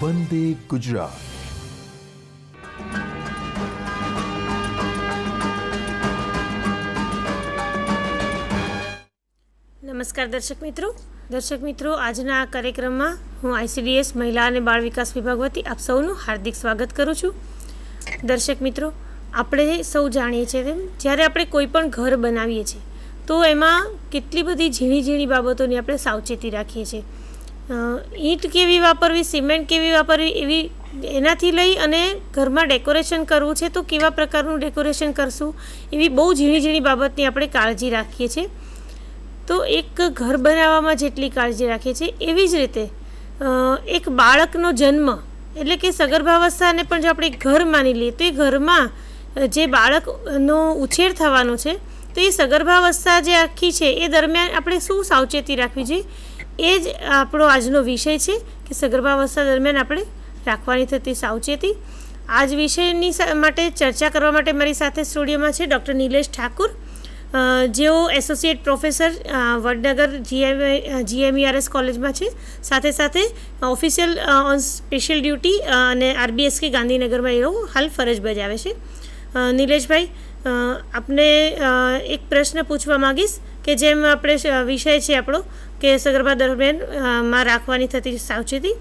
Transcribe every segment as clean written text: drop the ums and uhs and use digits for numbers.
વંદે ગુજરાત। નમસ્કાર દર્શક મિત્રો, આજના આ કાર્યક્રમમાં હું ICDS મહિલા અને બાળ વિકાસ વિભાગ વતી આપ સૌનું હાર્દિક સ્વાગત કરું છું। દર્શક મિત્રો, આપણે સૌ જાણીએ છીએ તેમ જ્યારે આપણે કોઈ પણ ઘર બનાવીએ છીએ તો એમાં કેટલી બધી ઝીણી ઝીણી બાબતોની આપણે સાવચેતી રાખીએ છીએ। ઈંટ કેવી વાપરવી, સિમેન્ટ કેવી વાપરવી, એવી એનાથી લઈ અને ઘરમાં ડેકોરેશન કરવું છે તો કેવા પ્રકારનું ડેકોરેશન કરશું, એવી બહુ ઝીણી ઝીણી બાબતની આપણે કાળજી રાખીએ છીએ। તો એક ઘર બનાવવામાં જેટલી કાળજી રાખીએ છીએ એવી જ રીતે એક બાળકનો જન્મ એટલે કે સગર્ભાવસ્થાને પણ જો આપણે ઘર માની લઈએ તો એ ઘરમાં જે બાળકનો ઉછેર થવાનો છે તો એ સગર્ભાવસ્થા જે આખી છે એ દરમિયાન આપણે શું સાવચેતી રાખવી જોઈએ, એ જ આપણો આજનો વિષય છે કે સગર્ભાવસ્થા દરમિયાન આપણે રાખવાની થતી સાવચેતી। આ જ વિષયની માટે ચર્ચા કરવા માટે મારી સાથે સ્ટુડિયોમાં છે ડૉક્ટર નિલેશ ઠાકુર, જેઓ એસોસિએટ પ્રોફેસર વડનગર GMERS કોલેજમાં છે, સાથે સાથે ઓફિશિયલ ઓન સ્પેશિયલ ડ્યુટી અને RBSK ગાંધીનગરમાં એઓ હાલ ફરજ બજાવે છે। નિલેશભાઈ, આપને એક પ્રશ્ન પૂછવા માગીશ કે જેમ આપણે વિષય છે આપણો કે સગર્ભા દરમિયાન માં રાખવાની થતી સાવચેતી,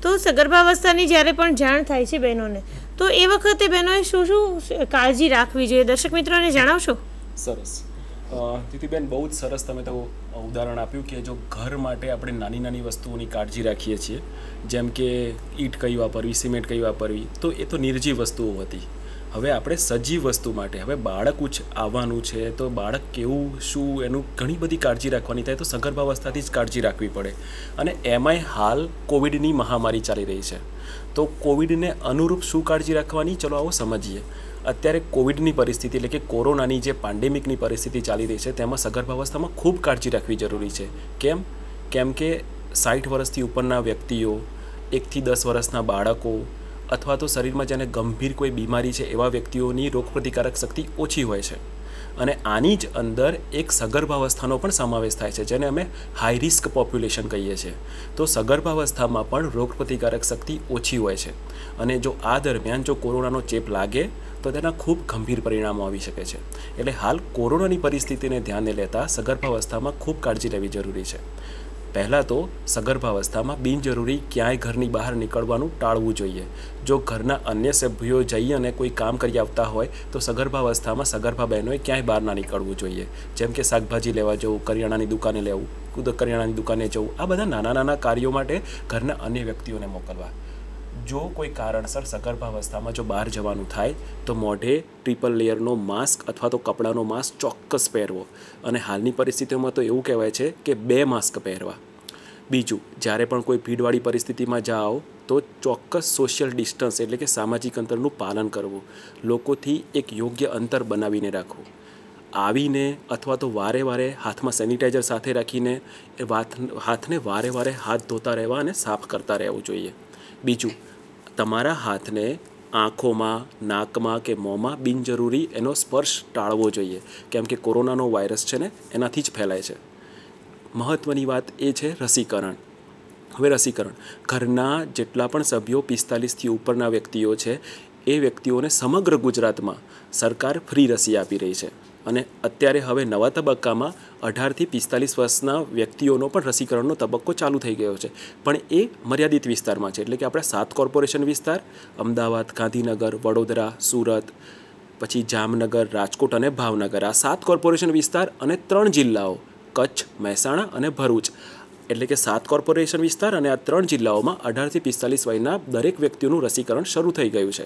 તો સગર્ભાવસ્થાની જ્યારે પણ જાણ થાય છે બહેનોને તો એ વખતે બહેનોએ શું શું કાળજી રાખવી જોઈએ, દર્શક મિત્રોને જણાવશો? સરસ દીદીબેન, બહુ જ સરસ તમે તો ઉદાહરણ આપ્યું કે જો ઘર માટે આપણે નાની નાની વસ્તુઓની કાળજી રાખીએ છીએ, જેમ કે ઈંટ કઈ વાપરવી, સિમેન્ટ કઈ વાપરવી, તો એ તો નિર્જીવ વસ્તુઓ હતી। હવે આપણે સજીવ વસ્તુ માટે, હવે બાળક આવવાનું છે તો બાળક કેવું શું એનું ઘણી બધી કાળજી રાખવાની થાય, તો સગર્ભાવસ્થાથી જ કાળજી રાખવી પડે। અને એમાંય હાલ કોવિડની મહામારી ચાલી રહી છે, તો કોવિડને અનુરૂપ શું કાળજી રાખવાની, ચલો આવો સમજીએ। અત્યારે કોવિડની પરિસ્થિતિ એટલે કે કોરોનાની જે પેન્ડેમિકની પરિસ્થિતિ ચાલી રહી છે તેમાં સગર્ભાવસ્થામાં ખૂબ કાળજી રાખવી જરૂરી છે। કેમ કે 60 વર્ષથી ઉપરના વ્યક્તિઓ, 1 થી 10 વર્ષના બાળકો અથવા તો શરીરમાં જેને ગંભીર કોઈ બીમારી છે એવા વ્યક્તિઓની રોગપ્રતિકારક શક્તિ ઓછી હોય છે, અને આની જ અંદર એક સગર્ભાવસ્થાનો પણ સમાવેશ થાય છે, જેને અમે હાઈ રિસ્ક પોપ્યુલેશન કહીએ છીએ। તો સગર્ભાવસ્થામાં પણ રોગપ્રતિકારક શક્તિ ઓછી હોય છે, અને જો આ દરમિયાન જો કોરોનાનો ચેપ લાગે તો તેના ખૂબ ગંભીર પરિણામો આવી શકે છે। એટલે હાલ કોરોનાની પરિસ્થિતિને ધ્યાને લેતા સગર્ભાવસ્થામાં ખૂબ કાળજી લેવી જરૂરી છે। પહેલાં તો સગર્ભાવસ્થામાં બિનજરૂરી ક્યાંય ઘરની બહાર નીકળવાનું ટાળવું જોઈએ। જો ઘરના અન્ય સભ્યો જઈ અને કોઈ કામ કરી આવતા હોય તો સગર્ભાવસ્થામાં સગર્ભા બહેનોએ ક્યાંય બહાર ના નીકળવું જોઈએ, જેમ કે શાકભાજી લેવા જવું, કરિયાણાની દુકાને જવું, આ બધા નાના નાના કાર્યો માટે ઘરના અન્ય વ્યક્તિઓને મોકલવા। જો કોઈ કારણસર સગર્ભાવસ્થામાં જો બહાર જવાનું થાય તો મોઢે ટ્રિપલ લેયરનો માસ્ક અથવા તો કપડાનો માસ્ક ચોક્કસ પહેરવો, અને હાલની પરિસ્થિતિઓમાં તો એવું કહેવાય છે કે 2 માસ્ક પહેરવા। બીજું, જ્યારે પણ કોઈ ભીડવાળી પરિસ્થિતિમાં જાઓ તો ચોક્કસ સોશિયલ ડિસ્ટન્સ એટલે કે સામાજિક અંતરનું પાલન કરવું, લોકોથી એક યોગ્ય અંતર બનાવીને રાખવું। આવીને અથવા તો વારે વારે હાથમાં સેનિટાઈઝર સાથે રાખીને હાથને વારે વારે હાથ ધોતા રહેવા અને સાફ કરતા રહેવું જોઈએ। બીજું, તમારા હાથને આંખોમાં, નાકમાં કે મોંમાં બિનજરૂરી એનો સ્પર્શ ટાળવો જોઈએ, કેમ કે કોરોનાનો વાયરસ છે ને એનાથી જ ફેલાય છે। મહત્ત્વની વાત એ છે રસીકરણ। હવે રસીકરણ, ઘરના જેટલા પણ સભ્યો 45થી ઉપરના વ્યક્તિઓ છે એ વ્યક્તિઓને સમગ્ર ગુજરાતમાં સરકાર ફ્રી રસી આપી રહી છે, અને અત્યારે હવે નવા તબક્કામાં 18 થી 45 વર્ષના વ્યક્તિઓનો પણ રસીકરણનો તબક્કો ચાલુ થઈ ગયો છે, પણ એ મર્યાદિત વિસ્તારમાં છે। એટલે કે આપણા 7 કોર્પોરેશન વિસ્તાર, અમદાવાદ, ગાંધીનગર, વડોદરા, સુરત, પછી જામનગર, રાજકોટ અને ભાવનગર, આ 7 કોર્પોરેશન વિસ્તાર અને 3 જિલ્લાઓ કચ્છ, મહેસાણા અને ભરૂચ, એટલે કે 7 કોર્પોરેશન વિસ્તાર અને આ 3 જિલ્લાઓમાં 18 થી 45 વયના દરેક વ્યક્તિઓનું રસીકરણ શરૂ થઈ ગયું છે।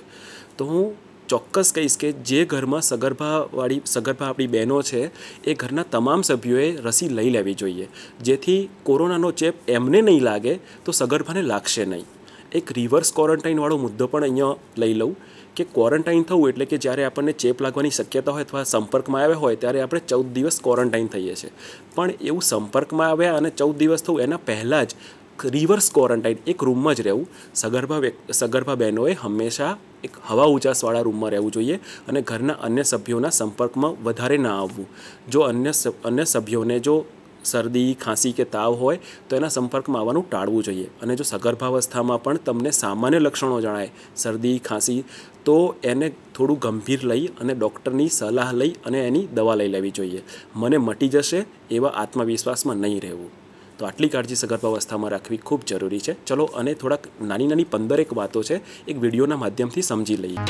તો હું ચોક્કસ કહીશ કે જે ઘરમાં સગર્ભા આપણી બહેનો છે એ ઘરના તમામ સભ્યોએ રસી લઈ લેવી જોઈએ, જેથી કોરોનાનો ચેપ એમને નહીં લાગે તો સગર્ભાને લાગશે નહીં। એક રિવર્સ ક્વોરન્ટાઇનવાળો મુદ્દો પણ અહીંયા લઈ લઉં કે ક્વોરન્ટાઇન થવું એટલે કે જ્યારે આપણને ચેપ લાગવાની શક્યતા હોય અથવા સંપર્કમાં આવ્યા હોય ત્યારે આપણે 14 દિવસ ક્વોરન્ટાઇન થઈએ છીએ, પણ એવું સંપર્કમાં આવ્યા અને 14 દિવસ થવું એના પહેલાં જ રિવર્સ ક્વોરન્ટાઇન એક રૂમમાં જ રહેવું। સગર્ભા બહેનોએ હંમેશા એક હવા ઉજાસવાળા રૂમમાં રહેવું જોઈએ અને ઘરના અન્ય સભ્યોના સંપર્કમાં વધારે ના આવવું। જો અન્ય સભ્યોને જો શરદી ખાંસી કે તાવ હોય તો એના સંપર્કમાં આવવાનું ટાળવું જોઈએ. અને જો સગર્ભાવસ્થામાં પણ તમને સામાન્ય લક્ષણો જણાય શરદી ખાંસી તો એને થોડું ગંભીર લઈ અને ડૉક્ટરની સલાહ લઈ અને એની દવા લઈ લેવી જોઈએ. મને મટી જશે એવા આત્મવિશ્વાસમાં નહીં રહેવું. તો આટલી કાળજી સગર્ભાવસ્થામાં રાખવી ખૂબ જરૂરી છે. ચલો અને થોડાક નાની 15 વાતો છે એક વિડીયોના માધ્યમથી સમજી લઈએ.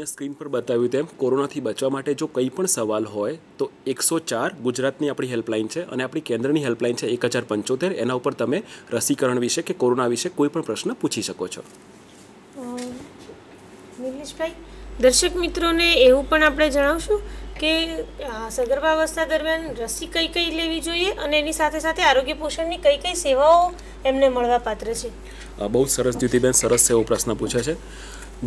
સ્ક્રીન પર બતાવ્યું તેમ કોરોનાથી બચવા માટે જો કંઈ પણ સવાલ હોય તો 104 ગુજરાતની આપણી હેલ્પલાઇન છે અને આપણી કેન્દ્રની હેલ્પલાઇન છે 1075. એના ઉપર તમે રસીકરણ વિશે કે કોરોના વિશે કોઈ પણ પ્રશ્ન પૂછી શકો છો. નિલેશભાઈ, દર્શક મિત્રોને એવું પણ આપણે જણાવશું કે સગર્ભાવસ્થા દરમિયાન રસી કઈ લેવી જોઈએ અને એની સાથે સાથે આરોગ્ય પોષણની કઈ સેવાઓ એમને મળવા પાત્ર છે. બહુ સરસ જ્યોતિબેન, સરસ એવો પ્રશ્ન પૂછે છે.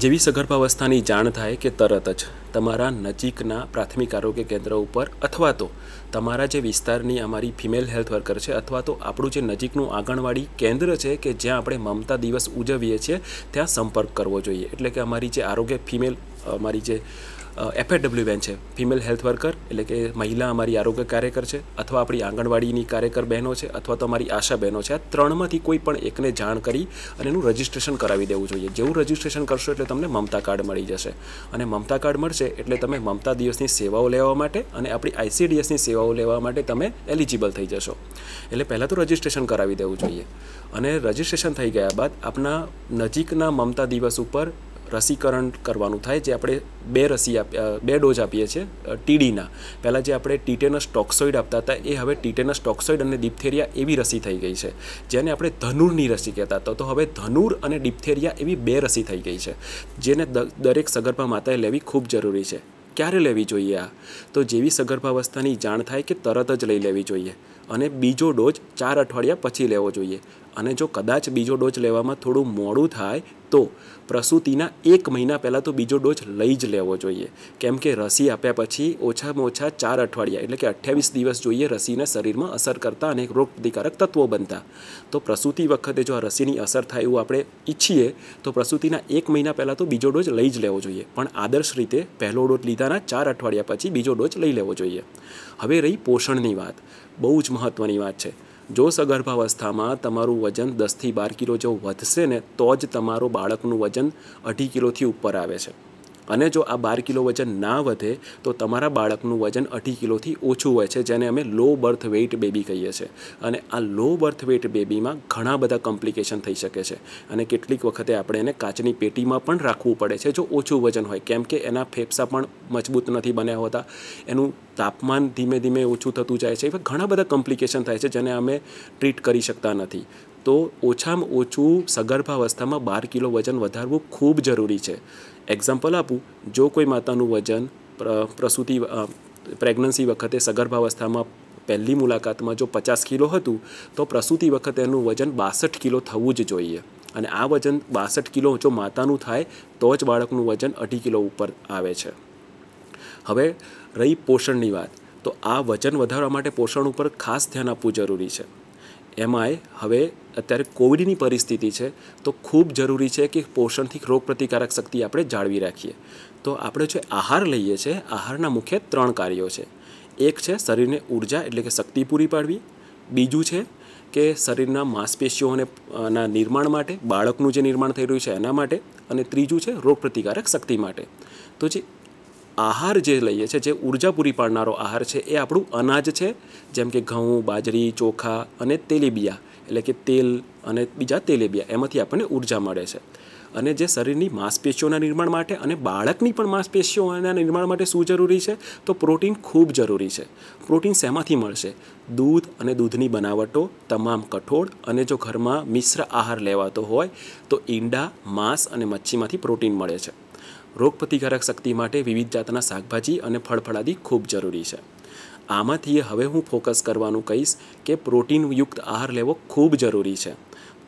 જેવી સગર્ભાવસ્થાની જાણ થાય કે તરત જ તમારા નજીકના પ્રાથમિક આરોગ્ય કેન્દ્ર ઉપર અથવા તો તમારા જે વિસ્તારની અમારી ફિમેલ હેલ્થ વર્કર છે અથવા તો આપણું જે નજીકનું આંગણવાડી કેન્દ્ર છે કે જ્યાં આપણે મમતા દિવસ ઉજવીએ છીએ ત્યાં સંપર્ક કરવો જોઈએ. એટલે કે અમારી જે આરોગ્ય ફિમેલ અમારી જે FAWN છે, ફિમેલ હેલ્થ વર્કર, એટલે કે મહિલા અમારી આરોગ્ય કાર્યકર છે અથવા આપણી આંગણવાડીની કાર્યકર બહેનો છે અથવા તો અમારી આશા બહેનો છે, આ ત્રણમાંથી કોઈ પણ એકને જાણ કરી અને એનું રજિસ્ટ્રેશન કરાવી દેવું જોઈએ. જેવું રજિસ્ટ્રેશન કરશો એટલે તમને મમતા કાર્ડ મળી જશે અને મમતા કાર્ડ મળશે એટલે તમે મમતા દિવસની સેવાઓ લેવા માટે અને આપણી ICDSની સેવાઓ લેવા માટે તમે એલિજિબલ થઈ જશો. એટલે પહેલાં તો રજિસ્ટ્રેશન કરાવી દેવું જોઈએ અને રજિસ્ટ્રેશન થઈ ગયા બાદ આપણા નજીકના મમતા દિવસ ઉપર રસીકરણ કરવાનું થાય. જે આપણે 2 ડોઝ આપીએ છીએ TDના. પહેલાં જે આપણે ટીટેનસ ટોક્સોઇડ આપતા હતા એ હવે ટીટેનસ ટોક્સોઇડ અને ડિપ્થેરિયા એવી રસી થઈ ગઈ છે જેને આપણે ધનુરની રસી કહેતા હતા. તો હવે ધનુર અને ડિપ્થેરિયા એવી 2 રસી થઈ ગઈ છે જેને દરેક સગર્ભા માતાએ લેવી ખૂબ જરૂરી છે. ક્યારે લેવી જોઈએ આ? તો જેવી સગર્ભાવસ્થાની જાણ થાય કે તરત જ લઈ લેવી જોઈએ અને બીજો ડોઝ 4 અઠવાડિયા પછી લેવો જોઈએ. અને જો કદાચ બીજો ડોઝ લેવામાં થોડું મોડું થાય તો પ્રસૂતિના 1 મહિના પહેલાં તો બીજો ડોઝ લઈ જ લેવો જોઈએ. કેમ કે રસી આપ્યા પછી ઓછામાં ઓછા 4 અઠવાડિયા એટલે કે 28 દિવસ જોઈએ રસીને શરીરમાં અસર કરતા અને રોગપ્રતિકારક તત્વો બનતા. તો પ્રસૂતિ વખતે જો આ રસીની અસર થાય એવું આપણે ઈચ્છીએ તો પ્રસૂતિના 1 મહિના પહેલાં તો બીજો ડોઝ લઈ જ લેવો જોઈએ. પણ આદર્શ રીતે પહેલો ડોઝ લીધાના 4 અઠવાડિયા પછી બીજો ડોઝ લઈ લેવો જોઈએ. હવે રહી પોષણની વાત, બહુ જ મહત્ત્વની વાત છે. જો સગર્ભાવસ્થામાં તમારું વજન 10 થી 12 કિલો જેવું વધશે ને તો જ તમારું બાળકનું વજન 2.5 કિલોથી ઉપર આવે છે. અને જો આ 12 કિલો વજન ના વધે તો તમારા બાળકનું વજન 2.5 કિલોથી ઓછું હોય છે, જેને અમે લો બર્થ વેઇટ બેબી કહીએ છીએ. અને આ લો બર્થ વેઇટ બેબીમાં ઘણા બધા કોમ્પ્લિકેશન થઈ શકે છે અને કેટલીક વખતે આપણે એને કાચની પેટીમાં પણ રાખવું પડે છે જો ઓછું વજન હોય. કેમ કે એના ફેફસા પણ મજબૂત નથી બન્યા હોતા, એનું તાપમાન ધીમે ધીમે ઓછું થતું જાય છે. એવા ઘણા બધા કોમ્પ્લિકેશન થાય છે જેને અમે ટ્રીટ કરી શકતા નથી. તો ઓછામાં ઓછું સગર્ભાવસ્થામાં 12 કિલો વજન વધારવું ખૂબ જરૂરી છે. એક્ઝામ્પલ આપું, જો કોઈ માતાનું વજન પ્રસૂતિ પ્રેગ્નન્સી વખતે સગર્ભાવસ્થામાં પહેલી મુલાકાતમાં જો 50 કિલો હતું તો પ્રસૂતિ વખતે એનું વજન 62 કિલો થવું જ જોઈએ. અને આ વજન 62 કિલો જો માતાનું થાય તો જ બાળકનું વજન 2.5 કિલો ઉપર આવે છે. હવે રહી પોષણની વાત, તો આ વજન વધારવા માટે પોષણ ઉપર ખાસ ધ્યાન આપવું જરૂરી છે. એમાંય હવે અત્યારે કોવિડની પરિસ્થિતિ છે તો ખૂબ જરૂરી છે કે પોષણથી રોગપ્રતિકારક શક્તિ આપણે જાળવી રાખીએ. તો આપણે જે આહાર લઈએ છીએ, આહારના મુખ્ય 3 કાર્યો છે. એક છે શરીરને ઉર્જા એટલે કે શક્તિ પૂરી પાડવી, બીજું છે કે શરીરના માંસપેશીઓના નિર્માણ માટે, બાળકનું જે નિર્માણ થઈ રહ્યું છે એના માટે, અને ત્રીજું છે રોગપ્રતિકારક શક્તિ માટે. તો જે આહાર જે લઈએ છીએ, જે ઉર્જા પૂરી પાડનારો આહાર છે, એ આપણું અનાજ છે, જેમ કે ઘઉં, બાજરી, ચોખા અને તેલીબિયા એટલે કે તેલ અને બીજા તેલીબિયા, એમાંથી આપણને ઉર્જા મળે છે. અને જે શરીરની માંસપેશીઓના નિર્માણ માટે અને બાળકની પણ માંસપેશીઓના નિર્માણ માટે શું જરૂરી છે, તો પ્રોટીન ખૂબ જરૂરી છે. પ્રોટીન શેમાંથી મળશે? દૂધ અને દૂધની બનાવટો, તમામ કઠોળ, અને જો ઘરમાં મિશ્ર આહાર લેવાતો હોય તો ઈંડા, માંસ અને મચ્છીમાંથી પ્રોટીન મળે છે. રોગપ્રતિકારક શક્તિ માટે વિવિધ જાતના શાકભાજી અને ફળફળાદી ખૂબ જરૂરી છે. આમાંથી હવે હું ફોકસ કરવાનું કહીશ કે પ્રોટીનયુક્ત આહાર લેવો ખૂબ જરૂરી છે.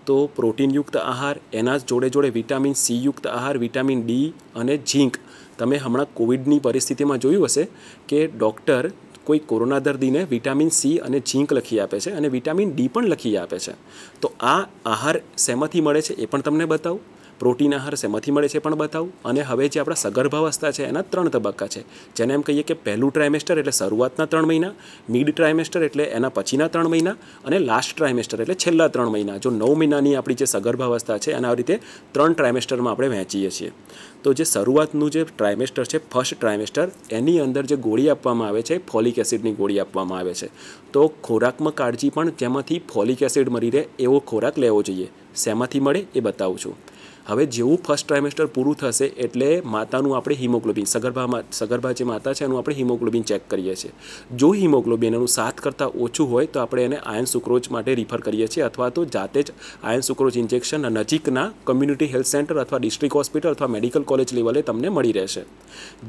તો પ્રોટીનયુક્ત આહાર, એના જોડે જોડે વિટામિન સી યુક્ત આહાર, વિટામિન ડી અને ઝીંક. તમે હમણાં કોવિડની પરિસ્થિતિમાં જોયું હશે કે ડૉક્ટર કોઈ કોરોના દર્દીને વિટામિન સી અને ઝીંક લખી આપે છે અને વિટામિન ડી પણ લખી આપે છે. તો આ આહાર શેમાંથી મળે છે એ પણ તમને બતાવું, પ્રોટીન આહાર શેમાંથી મળે છે પણ બતાવું. અને હવે જે આપણા સગર્ભાવસ્થા છે એના 3 તબક્કા છે, જેને એમ કહીએ કે પહેલું ટ્રાયમેસ્ટર એટલે શરૂઆતના 3 મહિના, મિડ ટ્રાયમેસ્ટર એટલે એના પછીના 3 મહિના, અને લાસ્ટ ટ્રાયમેસ્ટર એટલે છેલ્લા 3 મહિના. જો 9 મહિનાની આપણી જે સગર્ભાવસ્થા છે એના રીતે 3 ટ્રાયમેસ્ટરમાં આપણે વહેંચીએ છીએ. તો જે શરૂઆતનું જે ટ્રાયમેસ્ટર છે, ફર્સ્ટ ટ્રાયમેસ્ટર, એની અંદર જે ગોળી આપવામાં આવે છે, ફોલિક એસિડની ગોળી આપવામાં આવે છે. તો ખોરાકમાં કાળજી પણ જેમાંથી ફોલિક એસિડ મળી રહે એવો ખોરાક લેવો જોઈએ. શેમાંથી મળે એ બતાવું છું. હવે જેવું ફર્સ્ટ ટ્રાયમેસ્ટર પૂરું થશે એટલે માતાનું આપણે હિમોગ્લોબિન, સગર્ભા જે માતા છે એનું આપણે હિમોગ્લોબિન ચેક કરીએ છીએ. જો હિમોગ્લોબિન એનું 7 કરતાં ઓછું હોય તો આપણે એને આયર્ન સુક્રોઝ માટે રિફર કરીએ છીએ, અથવા તો જાતે જ આયર્ન સુક્રોઝ ઇન્જેક્શન નજીકના કમ્યુનિટી હેલ્થ સેન્ટર અથવા ડિસ્ટ્રિક્ટ હોસ્પિટલ અથવા મેડિકલ કોલેજ લેવલે તમને મળી રહેશે.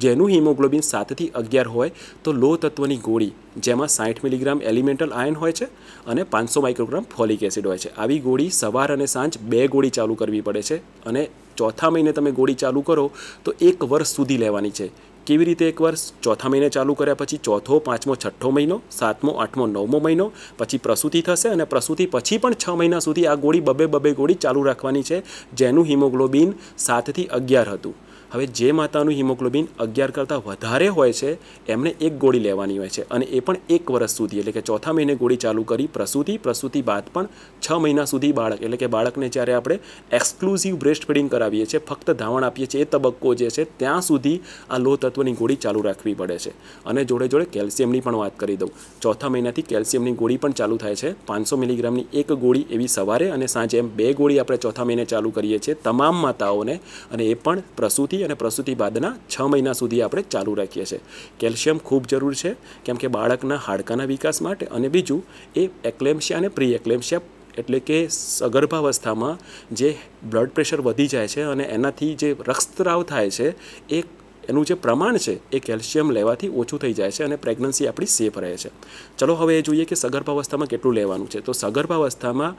જેનું હિમોગ્લોબિન 7 થી 11 હોય તો લો તત્વની ગોળી, જેમાં 60 મિલીગ્રામ એલિમેન્ટલ આયર્ન હોય છે અને 500 માઇક્રોગ્રામ ફોલિક એસિડ હોય છે, આવી ગોળી સવાર અને સાંજ 2 ગોળી ચાલુ કરવી પડે છે. અને ચોથા મહિને તમે ગોળી ચાલુ કરો તો 1 વર્ષ સુધી લેવાની છે. કેવી રીતે 1 વર્ષ? ચોથા મહિને ચાલુ કર્યા પછી ચોથો, 5મો, 6ઠ્ઠો મહિનો, 7મો, 8મો, 9મો મહિનો, પછી પ્રસૂતિ થશે અને પ્રસૂતિ પછી પણ 6 મહિના સુધી આ ગોળી બબે ગોળી ચાલુ રાખવાની છે, જેનું હિમોગ્લોબિન 7 થી 11 હતું. હવે જે માતાનું હિમોગ્લોબિન 11 કરતાં વધારે હોય છે એમણે 1 ગોળી લેવાની હોય છે, અને એ પણ 1 વર્ષ સુધી, એટલે કે ચોથા મહિને ગોળી ચાલુ કરી પ્રસૂતિ બાદ પણ 6 મહિના સુધી બાળક, એટલે કે બાળકને જ્યારે આપણે એક્સક્લુઝિવ બ્રેસ્ટ ફીડિંગ કરાવીએ છીએ, ફક્ત ધાવણ આપીએ છીએ, એ તબક્કો જે છે ત્યાં સુધી આ લો તત્વની ગોળી ચાલુ રાખવી પડે છે. અને જોડે જોડે કેલ્શિયમની પણ વાત કરી દઉં. ચોથા મહિનાથી કેલ્શિયમની ગોળી પણ ચાલુ થાય છે. 500 મિલીગ્રામની 1 ગોળી એવી સવારે અને સાંજે, એમ 2 ગોળી આપણે ચોથા મહિને ચાલુ કરીએ છીએ તમામ માતાઓને, અને એ પણ પ્રસૂતિ અને પ્રસૂતિ બાદના 6 મહિના સુધી આપણે ચાલુ રાખીએ છીએ. કેલ્શિયમ ખૂબ જરૂર છે, કેમ કે બાળકના હાડકાના વિકાસ માટે, અને બીજું એ એક્લેમ્શિયા અને પ્રી એક્લેમ્શિયા એટલે કે સગર્ભાવસ્થામાં જે બ્લડ પ્રેશર વધી જાય છે અને એનાથી જે રક્તસ્રાવ થાય છે એ એનું જે પ્રમાણ છે એ કેલ્શિયમ લેવાથી ઓછું થઈ જાય છે અને પ્રેગ્નન્સી આપણી સેફ રહે છે. ચલો હવે એ જોઈએ કે સગર્ભાવસ્થામાં કેટલું લેવાનું છે. તો સગર્ભાવસ્થામાં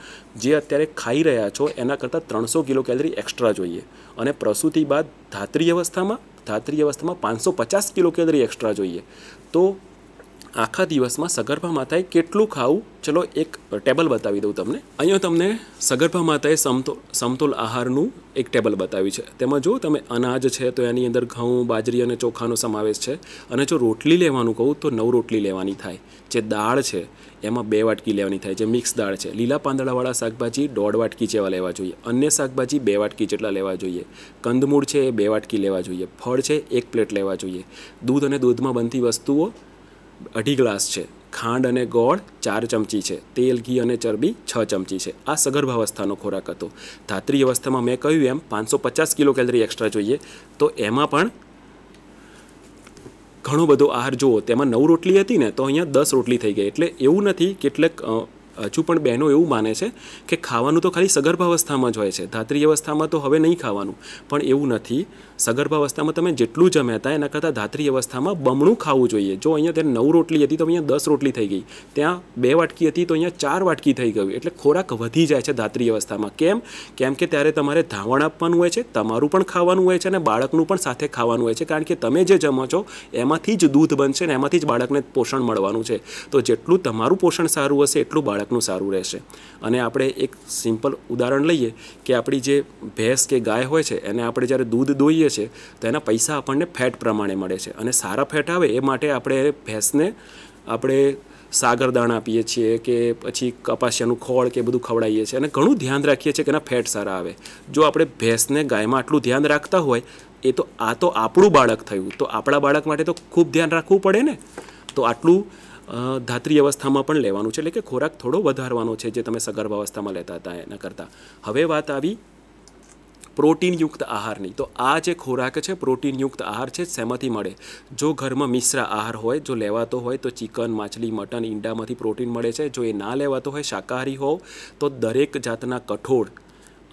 જે અત્યારે ખાઈ રહ્યા છો એના કરતાં 300 કિલો કેલરી એક્સ્ટ્રા જોઈએ, અને પ્રસૂતિ બાદ ધાત્રી અવસ્થામાં 550 કિલો કેલરી એક્સ્ટ્રા જોઈએ. તો આખા દિવસમાં સગર્ભા માતાએ કેટલું ખાવું, ચલો એક ટેબલ બતાવી દઉં તમને. અહીંયા તમને સગર્ભા માતાએ સમતોલ આહારનું એક ટેબલ બતાવ્યું છે. તેમાં જો તમે અનાજ છે તો એની અંદર ઘઉં, બાજરી અને ચોખાનો સમાવેશ છે. અને જો રોટલી લેવાનું કહું તો 9 રોટલી લેવાની થાય. જે દાળ છે એમાં 2 વાટકી લેવાની થાય, જે મિક્સ દાળ છે. લીલા પાંદડાવાળા શાકભાજી 1.5 વાટકી જેવા લેવા જોઈએ. અન્ય શાકભાજી 2 વાટકી જેટલા લેવા જોઈએ. કંદમૂળ છે એ 2 વાટકી લેવા જોઈએ. ફળ છે 1 પ્લેટ લેવા જોઈએ. દૂધ અને દૂધમાં બનતી વસ્તુઓ 2.5 ગ્લાસ છે. ખાંડ અને ગોળ 4 ચમચી છે. તેલ, ઘી અને ચરબી 6 ચમચી છે. આ સગર્ભાવસ્થાનો ખોરાક હતો. ધાત્રી અવસ્થામાં મેં કહ્યું એમ 550 કિલો કેલરી એક્સ્ટ્રા જોઈએ. તો એમાં પણ ઘણો બધો આહાર જુઓ. તેમાં 9 રોટલી હતી ને, તો અહીંયા 10 રોટલી થઈ ગઈ. એટલે એવું નથી, કેટલેક હજુ પણ બહેનો એવું માને છે કે ખાવાનું તો ખાલી સગર્ભાવસ્થામાં જ હોય છે, ધાત્રી અવસ્થામાં તો હવે નહીં ખાવાનું. પણ એવું નથી. સગર્ભાવસ્થામાં તમે જેટલું જમ્યા હતા એના કરતાં ધાત્રી અવસ્થામાં બમણું ખાવું જોઈએ. જો અહીંયા ત્યાં 9 રોટલી હતી તો અહીંયા 10 રોટલી થઈ ગઈ, ત્યાં 2 વાટકી હતી તો અહીંયા 4 વાટકી થઈ ગયું. એટલે ખોરાક વધી જાય છે ધાત્રી અવસ્થામાં. કેમ કે ત્યારે તમારે ધાવણ આપવાનું હોય છે, તમારું પણ ખાવાનું હોય છે અને બાળકનું પણ સાથે ખાવાનું હોય છે, કારણ કે તમે જે જમો છો એમાંથી જ દૂધ બનશે ને એમાંથી જ બાળકને પોષણ મળવાનું છે. તો જેટલું તમારું પોષણ સારું હશે એટલું બાળકનું સારું રહેશે. અને આપણે એક સિમ્પલ ઉદાહરણ લઈએ કે આપણી જે ભેંસ કે ગાય હોય છે એને આપણે જ્યારે દૂધ દોઈએ છીએ તો એના પૈસા આપણને ફેટ પ્રમાણે મળે છે, અને સારા ફેટ આવે એ માટે આપણે ભેંસને આપણે સાગરદાણા આપીએ છીએ કે પછી કપાસિયાનું ખોળ કે બધું ખવડાવીએ છીએ અને ઘણું ધ્યાન રાખીએ છીએ કે એના ફેટ સારા આવે. જો આપણે ભેંસને ગાયમાં આટલું ધ્યાન રાખતા હોય આ તો આપણું બાળક થયું, તો આપણા બાળક માટે તો ખૂબ ધ્યાન રાખવું પડે ને. તો આટલું ધાત્રી અવસ્થામાં પણ લેવાનું છે, એટલે કે ખોરાક થોડો વધારવાનો છે જે તમે સગર્ભાવસ્થામાં લેતા હતા એના કરતાં. હવે વાત આવી પ્રોટીનયુક્ત આહારની. તો આ જે ખોરાક છે પ્રોટીનયુક્ત આહાર છે, શેમાંથી મળે? જો ઘરમાં મિશ્ર આહાર હોય, જો લેવાતો હોય તો ચિકન, માછલી, મટન, ઈંડામાંથી પ્રોટીન મળે છે. જો એ ના લેવાતો હોય, શાકાહારી હોવ, તો દરેક જાતના કઠોળ,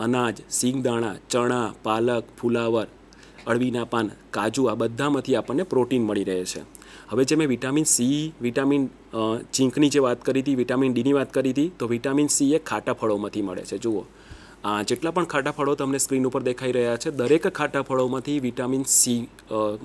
અનાજ, સિંગદાણા, ચણા, પાલક, ફુલાવર, અળવીના પાન, કાજુ, આ બધામાંથી આપણને પ્રોટીન મળી રહે છે. હવે જે મેં વિટામિન સી, વિટામિન ઝીંકની જે વાત કરી હતી, વિટામિન ડીની વાત કરી હતી, તો વિટામિન સી એ ખાટા ફળોમાંથી મળે છે. જુઓ, જેટલા પણ ખાટા ફળો તમને સ્ક્રીન ઉપર દેખાઈ રહ્યા છે, દરેક ખાટા ફળોમાંથી વિટામિન સી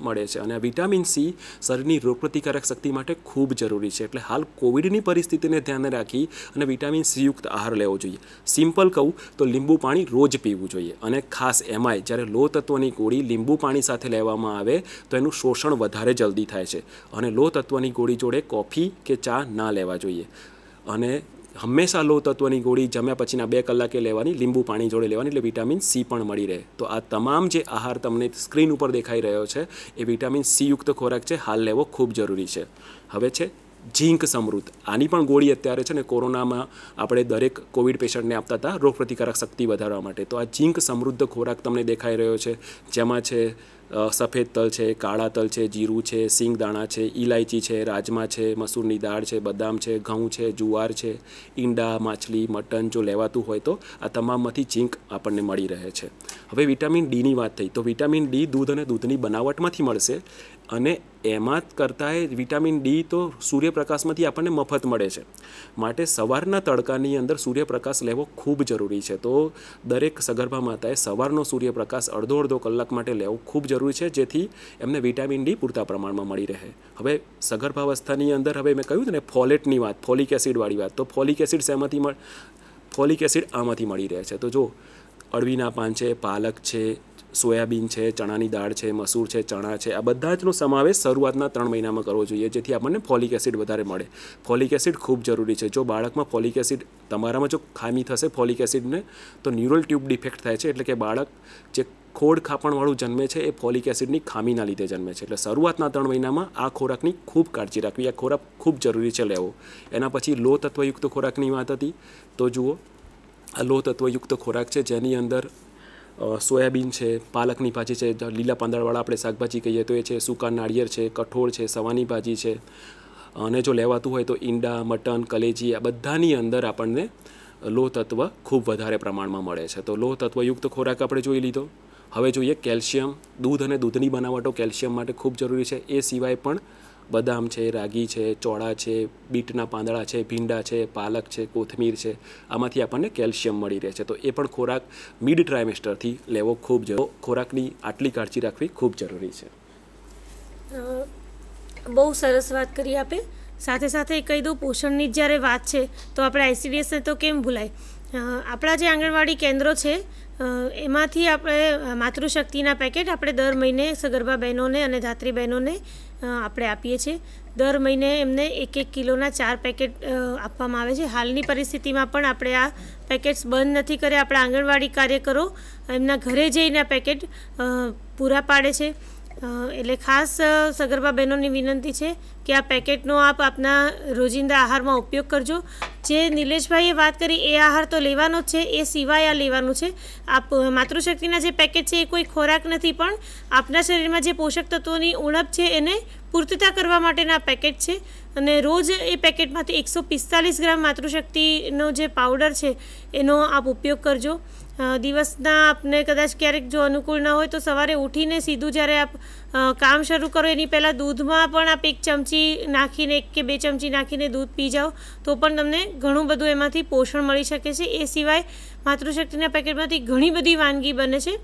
મળે છે. અને આ વિટામિન સી શરીરની રોગપ્રતિકારક શક્તિ માટે ખૂબ જરૂરી છે. એટલે હાલ કોવિડની પરિસ્થિતિને ધ્યાને રાખી અને વિટામિન સીયુક્ત આહાર લેવો જોઈએ. સિમ્પલ કહું તો લીંબુ પાણી રોજ પીવું જોઈએ. અને ખાસ એમાંય જ્યારે લો તત્વની ગોળી લીંબુ પાણી સાથે લેવામાં આવે તો એનું શોષણ વધારે જલ્દી થાય છે. અને લો તત્વની ગોળી જોડે કોફી કે ચા ના લેવા જોઈએ. અને હંમેશા લો તત્વની ગોળી જમ્યા પછીના 2 કલાકે લેવાની, લીંબુ પાણી જોડે લેવાની, એટલે વિટામિન સી પણ મળી રહે. તો આ તમામ જે આહાર તમને સ્ક્રીન ઉપર દેખાઈ રહ્યો છે એ વિટામિન સી યુક્ત ખોરાક છે, હાલ લેવો ખૂબ જરૂરી છે. હવે છે ઝીંક સમૃદ્ધ. આની પણ ગોળી અત્યારે છે ને કોરોનામાં આપણે દરેક કોવિડ પેશન્ટને આપતા હતા રોગપ્રતિકારક શક્તિ વધારવા માટે. તો આ ઝીંક સમૃદ્ધ ખોરાક તમને દેખાઈ રહ્યો છે, જેમાં છે સફેદ તલ છે, કાળા તલ છે, જીરું છે, સિંગદાણા છે, ઇલાયચી છે, રાજમા છે, મસૂરની દાળ છે, બદામ છે, ઘઉં છે, જુવાર છે, ઈંડા, માછલી, મટન જો લેવાતું હોય તો આ તમામમાંથી ઝીંક આપણને મળી રહે છે. હવે વિટામિન ડીની વાત થઈ તો વિટામિન ડી દૂધ અને દૂધની બનાવટમાંથી મળશે. અને એમાં કરતાં વિટામિન ડી તો સૂર્યપ્રકાશમાંથી આપણને મફત મળે છે. માટે સવારના તડકાની અંદર સૂર્યપ્રકાશ લેવો ખૂબ જરૂરી છે. તો દરેક સગર્ભા માતાએ સવારનો સૂર્યપ્રકાશ અડધો કલાક માટે લેવો ખૂબ જરૂરી છે, જેથી એમને વિટામિન ડી પૂરતા પ્રમાણમાં મળી રહે. હવે સગર્ભાવસ્થાની અંદર હવે મેં કહ્યું ને ફોલેટની વાત, ફોલિક એસિડવાળી વાત, તો ફોલિક એસિડ શેમાંથી ફોલિક એસિડ આમાંથી મળી રહે છે. તો જો અળવીના પાન છે, પાલક છે, સોયાબીન છે, ચણાની દાળ છે, મસૂર છે, ચણા છે, આ બધા જનો સમાવેશ શરૂઆતના 3 મહિનામાં કરવો જોઈએ, જેથી આપણને ફોલિક એસિડ વધારે મળે. ફોલિક એસિડ ખૂબ જરૂરી છે. જો બાળકમાં ફોલિક એસિડ તમારામાં જો ખામી થશે ફોલિક એસિડને તો ન્યુરલ ટ્યુબ ડિફેક્ટ થાય છે, એટલે કે બાળક જે ખોડ ખાપણવાળું જન્મે છે એ ફોલિક એસિડની ખામીના લીધે જન્મે છે. એટલે શરૂઆતના 3 મહિનામાં આ ખોરાકની ખૂબ કાળજી રાખવી. આ ખોરાક ખૂબ જરૂરી છે લેવો. એના પછી લો તત્વયુક્ત ખોરાકની વાત હતી. તો જુઓ, આ લો તત્વયુક્ત ખોરાક છે જેની અંદર સોયાબીન છે, પાલકની ભાજી છે, લીલા પાંદડાવાળા આપણે શાકભાજી કહીએ તો એ છે, સૂકા નાળિયેર છે, કઠોળ છે, સવાની ભાજી છે. અને જો લેવાતું હોય તો ઈંડા, મટન, કલેજી, આ બધાની અંદર આપણને લો તત્વ ખૂબ વધારે પ્રમાણમાં મળે છે. તો લો તત્વયુક્ત ખોરાક આપણે જોઈ લીધો. હવે જોઈએ કેલ્શિયમ. દૂધ અને દૂધની બનાવટો કેલ્શિયમ માટે ખૂબ જરૂરી છે. એ સિવાય પણ બદામ છે, રાગી છે, ચોળા છે, બીટના પાંદડા છે, ભીંડા છે, પાલક છે, કોથમીર છે, આમાંથી આપણને કેલ્શિયમ મળી રહે છે. તો એ પણ ખોરાક મિડ ટ્રાઇમેસ્ટરથી લેવો ખૂબ જરૂરી. ખોરાકની આટલી કાળજી રાખવી ખૂબ જરૂરી છે. બહુ સરસ વાત કરી આપે. સાથે સાથે કહી દઉં, પોષણની જ્યારે વાત છે તો આપણે આઈસીડીએસને તો કેમ ભૂલાય. આપણા જે આંગણવાડી કેન્દ્રો છે એમાંથી આપણે માતૃશક્તિના પેકેટ આપણે દર મહિને સગર્ભા બહેનોને અને ધાત્રી બહેનોને આપણે આપીએ છીએ. દર મહિને એમને 1-1 કિલોના 4 પેકેટ આપવામાં આવે છે. હાલની પરિસ્થિતિમાં પણ આપણે આ પેકેટ્સ બંધ નથી કર્યા. આપણા આંગણવાડી કાર્યકરો એમના ઘરે જઈને આ પેકેટ પૂરા પાડે છે. એટલે ખાસ સગર્ભા બહેનોની વિનંતી છે કે આ પેકેટનો આપ આપના રોજિંદા આહારમાં ઉપયોગ કરજો. જે નિલેશભાઈએ વાત કરી એ આહાર તો લેવાનો જ છે, એ સિવાય આ લેવાનું છે. આપ માતૃશક્તિના જે પેકેટ છે એ કોઈ ખોરાક નથી, પણ આપના શરીરમાં જે પોષક તત્વોની ઉણપ છે એને પૂર્તતા કરવા માટેના પેકેટ છે. અને રોજ એ પેકેટમાંથી 145 ગ્રામ માતૃશક્તિનો જે પાવડર છે એનો આપ ઉપયોગ કરજો. દિવસના આપને કદાચ ક્યારેક જો અનુકૂળ ન હોય તો સવારે ઉઠીને સીધું જ્યારે આપ કામ શરૂ કરો એની પહેલાં દૂધમાં પણ આપ 1 ચમચી નાખીને 1 કે 2 ચમચી નાખીને દૂધ પી જાઓ તો પણ તમને ઘણું બધું એમાંથી પોષણ મળી શકે છે. એ સિવાય માતૃશક્તિના પેકેટમાંથી ઘણી બધી વાનગી બને છે,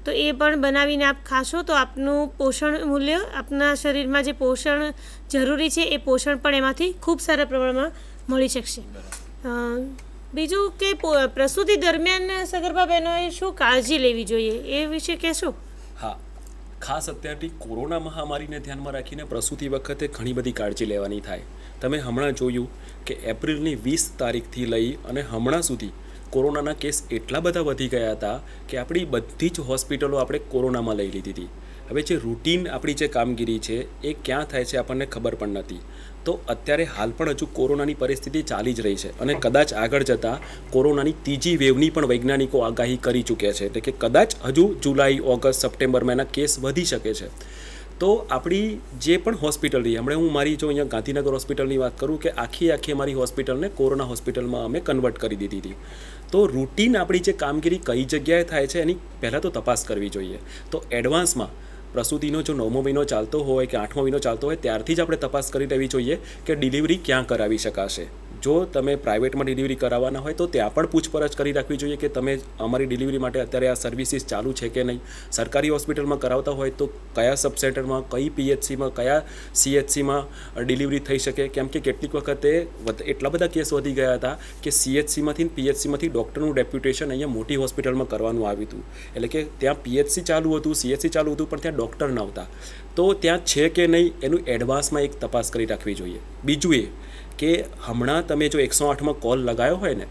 તો એ પણ બનાવીને આપ ખાશો તો આપનું પોષણ મૂલ્ય, આપના શરીરમાં જે પોષણ જરૂરી છે એ પોષણ પણ એમાંથી ખૂબ સારા પ્રમાણમાં મળી શકશે. બીજું કે પ્રસૂતિ દરમિયાન સગર્ભા બહેનોએ શું કાળજી લેવી જોઈએ એ વિશે કહેશો? હા, ખાસ અત્યારથી કોરોના મહામારીને ધ્યાનમાં રાખીને પ્રસૂતિ વખતે ઘણી બધી કાળજી લેવાની થાય. તમે હમણાં જોયું કે એપ્રિલની 20 તારીખથી લઈ અને હમણાં સુધી કોરોનાના કેસ એટલા બધા વધી ગયા હતા કે આપણી બધી જ હોસ્પિટલો આપણે કોરોનામાં લઈ લીધી હતી. હવે જે રૂટીન આપણી જે કામગીરી છે એ ક્યાં થાય છે આપણને ખબર પણ નથી. તો અત્યારે હાલ પણ હજુ કોરોનાની પરિસ્થિતિ ચાલી જ રહી છે અને કદાચ આગળ જતાં કોરોનાની ત્રીજી વેવની પણ વૈજ્ઞાનિકો આગાહી કરી ચૂક્યા છે, એટલે કે કદાચ હજુ જુલાઈ, ઓગસ્ટ, સપ્ટેમ્બર મહિના કેસ વધી શકે છે. તો આપણી જે પણ હોસ્પિટલ રહી, હમણાં હું મારી જો અહીંયા ગાંધીનગર હોસ્પિટલની વાત કરું કે આખી અમારી હોસ્પિટલને કોરોના હોસ્પિટલમાં અમે કન્વર્ટ કરી દીધી હતી. તો રૂટીન આપણી જે કામગીરી કઈ જગ્યાએ થાય છે એની પહેલાં તો તપાસ કરવી જોઈએ. તો એડવાન્સમાં પ્રસૂતિનો જો 9મો મહિનો ચાલતો હોય કે 8મો મહિનો ચાલતો હોય ત્યારથી જ આપણે તપાસ કરી લેવી જોઈએ કે ડિલિવરી ક્યાં કરાવી શકાશે. જો તમે પ્રાઇવેટમાં ડિલિવરી કરાવવાના હોય તો ત્યાં પણ પૂછપરછ કરી રાખવી જોઈએ કે તમે અમારી ડિલિવરી માટે અત્યારે આ સર્વિસીસ ચાલુ છે કે નહીં. સરકારી હોસ્પિટલમાં કરાવતા હોય તો કયા સબ સેન્ટરમાં, કઈ PHCમાં, કયા CHCમાં ડિલિવરી થઈ શકે. કેમ કે કેટલીક વખતે એટલા બધા કેસ વધી ગયા હતા કે CHCમાંથી ને PHCમાંથી ડૉક્ટરનું ડેપ્યુટેશન અહીંયા મોટી હોસ્પિટલમાં કરવાનું આવ્યું હતું. એટલે કે ત્યાં PHC ચાલુ હતું, CHC ચાલુ હતું, પણ ત્યાં ડૉક્ટર નહોતા. તો ત્યાં છે કે નહીં એનું એડવાન્સમાં એક તપાસ કરી રાખવી જોઈએ. બીજું એ કે હમણાં તમે જો 108માં કોલ લગાવ્યો હોય ને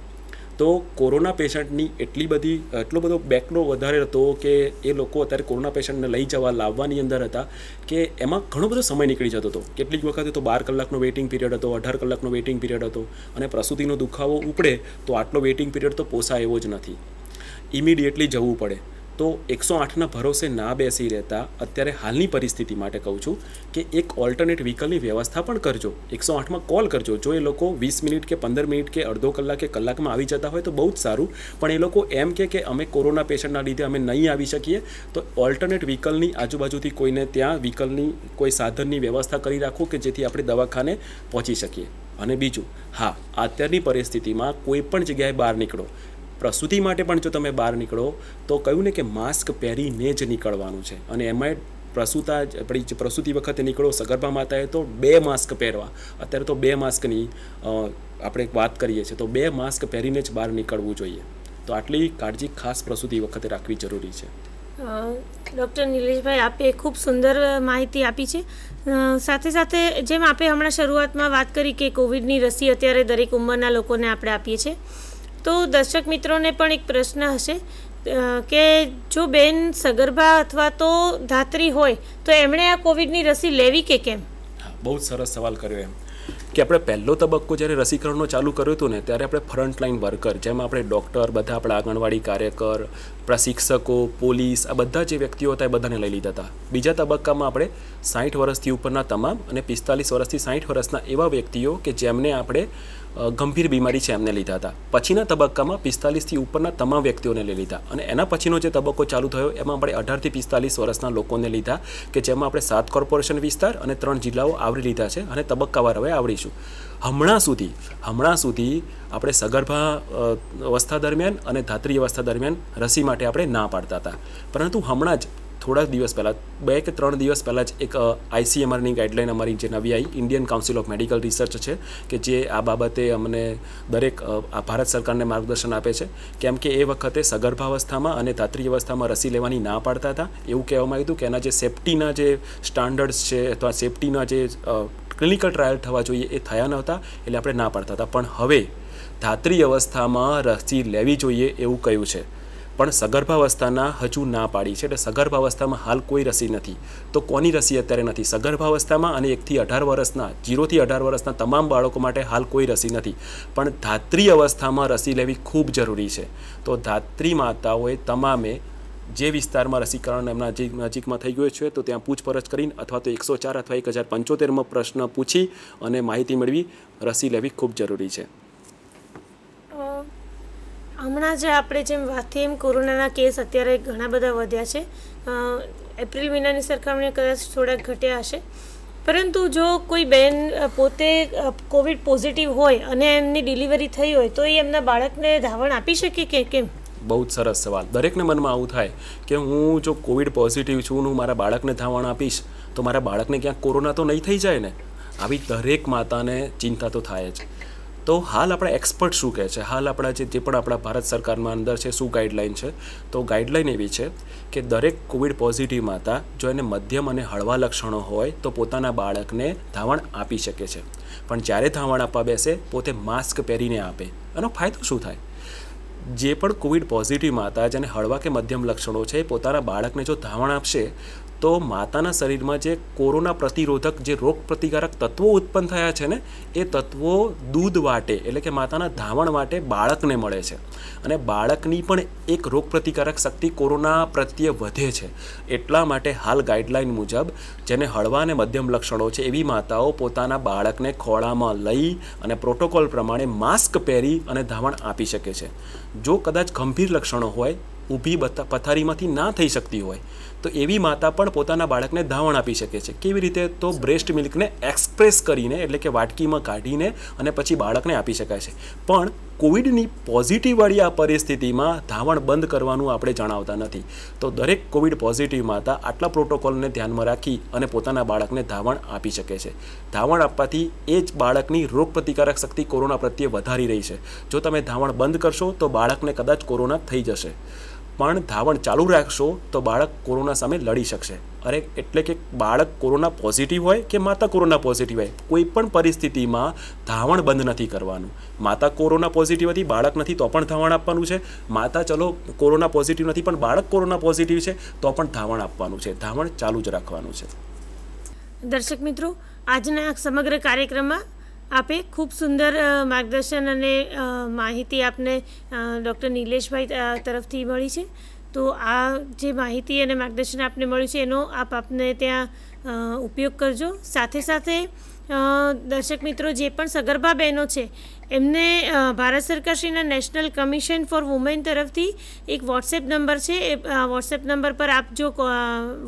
તો કોરોના પેશન્ટની એટલો બધો બેકલો વધારે હતો કે એ લોકો અત્યારે કોરોના પેશન્ટને લઈ જવા લાવવાની અંદર હતા કે એમાં ઘણો બધો સમય નીકળી જતો હતો. કેટલીક વખતે તો 12 કલાકનો વેઇટિંગ પીરિયડ હતો, 18 કલાકનો વેઇટિંગ પીરિયડ હતો અને પ્રસૂતિનો દુખાવો ઉપડે તો આટલો વેઇટિંગ પીરિયડ તો પોસાય એવો જ નથી. ઇમિડિયેટલી જવું પડે. તો 108ના ભરોસે ના બેસી રહેતા અત્યારે હાલની પરિસ્થિતિ માટે કહું છું કે એક ઓલ્ટરનેટ વ્હીકલની વ્યવસ્થા પણ કરજો. 108માં કોલ કરજો. જો એ લોકો 20 મિનિટ કે 15 મિનિટ કે અડધો કલાક કે કલાકમાં આવી જતા હોય તો બહુ જ સારું, પણ એ લોકો એમ કે અમે કોરોના પેશન્ટના લીધે અમે નહીં આવી શકીએ તો ઓલ્ટરનેટ વ્હીકલની આજુબાજુથી કોઈને ત્યાં વ્હીકલની કોઈ સાધનની વ્યવસ્થા કરી રાખો કે જેથી આપણે દવાખાને પહોંચી શકીએ. અને બીજું, હા, અત્યારની પરિસ્થિતિમાં કોઈ પણ જગ્યાએ બહાર નીકળો, પ્રસૂતિ માટે પણ જો તમે બહાર નીકળો તો કહ્યું ને કે માસ્ક પહેરીને જ નીકળવાનું છે. અને એમાંય આપણી જે પ્રસૂતિ વખતે નીકળો સગર્ભા માતાએ તો 2 માસ્ક પહેરવા. અત્યારે તો 2 માસ્કની આપણે વાત કરીએ છીએ તો 2 માસ્ક પહેરીને જ બહાર નીકળવું જોઈએ. તો આટલી કાળજી ખાસ પ્રસૂતિ વખતે રાખવી જરૂરી છે. ડૉક્ટર નિલેશભાઈ, આપે ખૂબ સુંદર માહિતી આપી છે. સાથે સાથે જેમ આપે હમણાં શરૂઆતમાં વાત કરી કે કોવિડની રસી અત્યારે દરેક ઉંમરના લોકોને આપણે આપીએ છીએ, તો દર્શક મિત્રોને પણ એક પ્રશ્ન હશે કે જો બેન સગર્ભા અથવા તો ધાત્રી હોય તો એમણે આ કોવિડની રસી લેવી કે કેમ? હા, બહુ જ સરસ સવાલ કર્યો એમ કે આપણે પહેલો તબક્કો જ્યારે રસીકરણનો ચાલુ કર્યું હતું ને ત્યારે આપણે ફ્રન્ટલાઇન વર્કર, જેમાં આપણે ડૉક્ટર, બધા આપણા આંગણવાડી કાર્યકર, આપણા શિક્ષકો, પોલીસ, આ બધા જે વ્યક્તિઓ હતા એ બધાને લઈ લીધા હતા. બીજા તબક્કામાં આપણે 60 વર્ષથી ઉપરના તમામ અને 45 વર્ષથી 60 વર્ષના એવા વ્યક્તિઓ કે જેમને આપણે ગંભીર બીમારી છે એમને લીધા હતા. પછીના તબક્કામાં 45થી ઉપરના તમામ વ્યક્તિઓને લઈ લીધા અને એના પછીનો જે તબક્કો ચાલુ થયો એમાં આપણે 18થી 45 વર્ષના લોકોને લીધા કે જેમાં આપણે 7 કોર્પોરેશન વિસ્તાર અને 3 જિલ્લાઓ આવરી લીધા છે અને તબક્કાવાર હવે આવડીશું. હમણાં સુધી આપણે સગર્ભા અવસ્થા દરમિયાન અને ધાત્રી અવસ્થા દરમિયાન રસી માટે આપણે ના પાડતા હતા, પરંતુ હમણાં જ થોડા દિવસ પહેલાં 2 કે 3 દિવસ પહેલાં જ એક ICMRની ગાઈડલાઇન અમારી જે નવી આવી, Indian council of medical research છે કે જે આ બાબતે અમને દરેક ભારત સરકારને માર્ગદર્શન આપે છે. કેમ કે એ વખતે સગર્ભાવસ્થામાં અને ધાત્રી અવસ્થામાં રસી લેવાની ના પાડતા હતા. એવું કહેવામાં આવ્યું હતું કે એના જે સેફ્ટીના જે સ્ટાન્ડર્ડ્સ છે અથવા સેફ્ટીના જે ક્લિનિકલ ટ્રાયલ થવા જોઈએ એ થયા નહોતા, એટલે આપણે ના પાડતા હતા. પણ હવે ધાત્રી અવસ્થામાં રસી લેવી જોઈએ એવું કહ્યું છે, પણ સગર્ભાવસ્થાના હજુ ના પાડી છે. એટલે સગર્ભાવસ્થામાં હાલ કોઈ રસી નથી. તો કોની રસી અત્યારે નથી? સગર્ભાવસ્થામાં અને 1 થી 18 વર્ષના 0 થી 18 વર્ષના તમામ બાળકો માટે હાલ કોઈ રસી નથી, પણ ધાત્રી અવસ્થામાં રસી લેવી ખૂબ જરૂરી છે. તો ધાત્રી માતાઓએ તમામે જે વિસ્તારમાં રસીકરણ એમના નજીકમાં થઈ ગયું છે તો ત્યાં પૂછપરછ કરીને અથવા તો 104 અથવા 1075માં પ્રશ્ન પૂછી અને માહિતી મેળવી રસી લેવી ખૂબ જરૂરી છે. હમણાં જે આપણે જેમ વાત થઈ એમ કોરોનાના કેસ અત્યારે ઘણા બધા વધ્યા છે. એપ્રિલ મહિનાની સરખામણીએ કદાચ થોડાક ઘટ્યા હશે, પરંતુ જો કોઈ બહેન પોતે કોવિડ પોઝિટિવ હોય અને એમની ડિલિવરી થઈ હોય તો એ એમના બાળકને ધાવણ આપી શકે કે કેમ? બહુ જ સરસ સવાલ. દરેકને મનમાં આવું થાય કે હું જો કોવિડ પોઝિટિવ છું, હું મારા બાળકને ધાવણ આપીશ તો મારા બાળકને ક્યાંક કોરોના તો નહીં થઈ જાય ને. આવી દરેક માતાને ચિંતા તો થાય જ. તો હાલ આપણા એક્સપર્ટ શું કહે છે, હાલ આપણા જે પણ આપણા ભારત સરકારમાં અંદર છે શું ગાઈડલાઈન છે, તો ગાઈડલાઈન એવી છે કે દરેક કોવિડ પોઝિટિવ માતા જો એને મધ્યમ અને હળવા લક્ષણો હોય તો પોતાના બાળકને ધાવણ આપી શકે છે. પણ જ્યારે ધાવણ આપવા બેસે પોતે માસ્ક પહેરીને આપે. આનો ફાયદો શું થાય? જે પણ કોવિડ પોઝિટિવ માતા જેને હળવા કે મધ્યમ લક્ષણો છે પોતાના બાળકને જો ધાવણ આપશે તો માતાના શરીરમાં જે કોરોના પ્રતિરોધક જે રોગ પ્રતિકારક તત્વો ઉત્પન્ન થયા છે ને એ તત્વો દૂધ વાટે એટલે કે માતાના ધાવણ વાટે બાળકને મળે છે અને બાળકની પણ એક રોગ પ્રતિકારક શક્તિ કોરોના પ્રત્યે વધે છે. એટલા માટે હાલ ગાઈડલાઈન મુજબ જેને હળવા અને મધ્યમ લક્ષણો છે એવી માતાઓ પોતાના બાળકને ખોળામાં લઈ અને પ્રોટોકોલ પ્રમાણે માસ્ક પહેરી અને ધાવણ આપી શકે છે. જો કદાચ ગંભીર લક્ષણો હોય, ઊભી પથારીમાંથી ના થઈ શકતી હોય તો એવી માતા પણ પોતાના બાળકને ધાવણ આપી શકે છે. કેવી રીતે? તો બ્રેસ્ટ મિલ્કને એક્સપ્રેસ કરીને એટલે કે વાટકીમાં કાઢીને અને પછી બાળકને આપી શકાય છે. પણ કોવિડની પોઝિટિવવાળી આ પરિસ્થિતિમાં ધાવણ બંધ કરવાનું આપણે જણાવતા નથી. તો દરેક કોવિડ પોઝિટિવ માતા આટલા પ્રોટોકોલને ધ્યાનમાં રાખી અને પોતાના બાળકને ધાવણ આપી શકે છે. ધાવણ આપવાથી એ જ બાળકની રોગ પ્રતિકારક શક્તિ કોરોના પ્રત્યે વધારી રહી છે. જો તમે ધાવણ બંધ કરશો તો બાળકને કદાચ કોરોના થઈ જશે, પણ ધાવણ ચાલુ રાખશો તો બાળક કોરોના સામે લડી શકશે. એટલે કે બાળક કોરોના પોઝિટિવ હોય કે માતા કોરોના પોઝિટિવ હોય, કોઈ પણ પરિસ્થિતિમાં ધાવણ બંધ નથી કરવાનું. માતા કોરોના પોઝિટિવ હતી, બાળક નથી તો પણ ધાવણ આપવાનું છે. માતા ચલો કોરોના પોઝિટિવ નથી પણ બાળક કોરોના પોઝિટિવ છે તો પણ ધાવણ આપવાનું છે. ધાવણ ચાલુ જ રાખવાનું છે. દર્શક મિત્રો, આજના સમગ્ર કાર્યક્રમમાં આપે ખૂબ સુંદર માર્ગદર્શન અને માહિતી આપને ડૉક્ટર નિલેશભાઈ તરફથી મળી છે. તો આ જે માહિતી અને માર્ગદર્શન આપને મળ્યું છે એનો આપને ત્યાં ઉપયોગ કરજો. સાથે સાથે દર્શક મિત્રો, જે પણ સગર્ભા બહેનો છે એમને ભારત સરકારશ્રીના નેશનલ કમિશન ફોર વુમેન તરફથી એક વોટ્સએપ નંબર છે. એ વોટ્સએપ નંબર પર આપ જો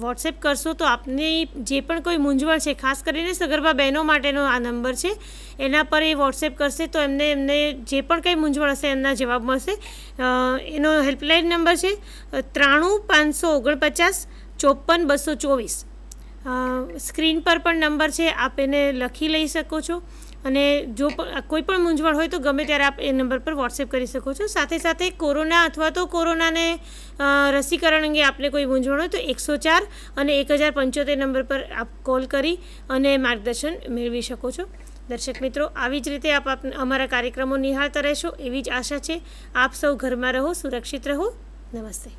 વોટ્સએપ કરશો તો આપની જે પણ કોઈ મૂંઝવણ છે, ખાસ કરીને સગર્ભા બહેનો માટેનો આ નંબર છે, એના પર એ વોટ્સએપ કરશે તો એમને જે પણ કંઈ મૂંઝવણ હશે એમના જવાબ મળશે. એનો હેલ્પલાઇન નંબર છે 93 549 54 224. સ્ક્રીન પર પણ નંબર છે, આપ એને લખી લઈ શકો છો અને જો કોઈ પણ મૂંઝવણ હોય તો ગમે ત્યારે આપ એ નંબર પર વોટ્સએપ કરી શકો છો. સાથે સાથે કોરોના અથવા તો કોરોનાને રસીકરણ અંગે આપને કોઈ મૂંઝવણ હોય તો 104 અને 1075 નંબર પર આપ કોલ કરી અને માર્ગદર્શન મેળવી શકો છો. દર્શક મિત્રો, આવી જ રીતે આપ અમારા કાર્યક્રમો નિહાળતા રહેશો એવી જ આશા છે. આપ સૌ ઘરમાં રહો, સુરક્ષિત રહો. નમસ્તે.